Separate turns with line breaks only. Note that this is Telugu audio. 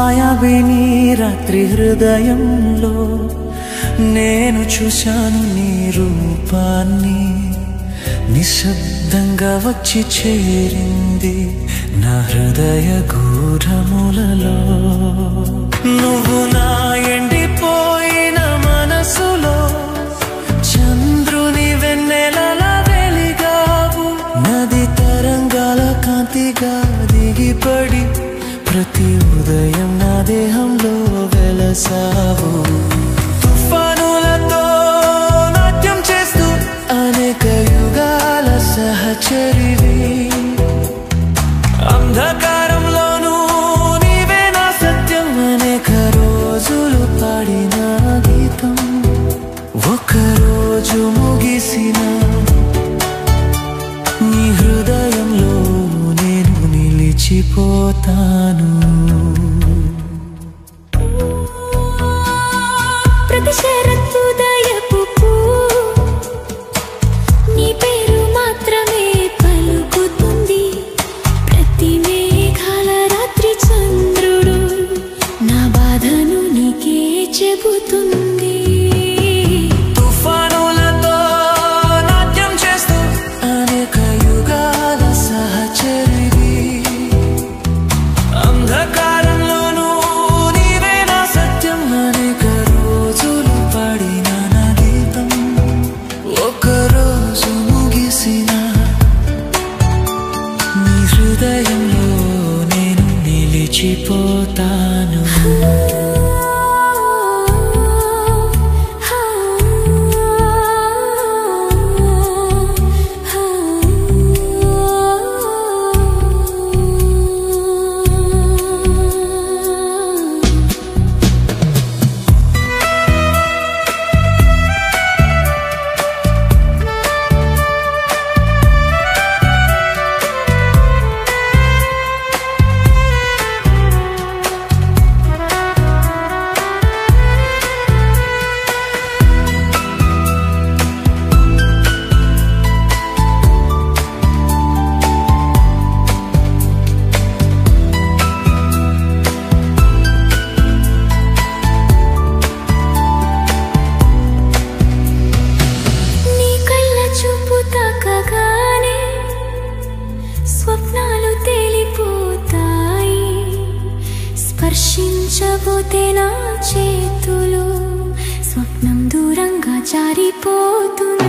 మాయావిని రాత్రి హృదయంలో నేను చూశాను నీ రూపాన్ని నిశ్శబ్దంగా వచ్చి చేరింది నా హృదయ గూఢములలో నువ్వు నా ఎండిపోయిన మనసులో చంద్రుని వెన్నెలలా వెలిగావు నది తరంగాల కాంతిగా దిగిపడి ప్రతి ఉదయం నా దేహంలో వెలసావు తుఫానులతో నాట్యం చేస్తూ అనేక యుగాల సహచరివి అంధకారంలోనూ నీవే నా సత్యం అనేక రోజులు పాడిన గీతం ఒకరోజు ముగిసిన నీ హృదయంలో నేను నిలిచిపోతాను
ప్రతి శరత్తుదయపు నీ పేరు మాత్రమే పలుకుతుంది ప్రతి మేఘాల రాత్రి చంద్రుడు నా బాధను నీకే చెబుతుంది
తుఫానులతో నాట్యం చేస్తూ అనేక యుగాల సహచరివి అంధకారంలోనూ నీవే నా సత్యం అనేక రోజులు పాడిన నా గీతం ఒకరోజు ముగిసిన నీ హృదయంలో నేను నిలిచిపోతాను
స్వప్నాలు తేలిపోతాయి స్పర్శించబోతే నా చేతులు స్వప్నం దూరంగా జారిపోతుంది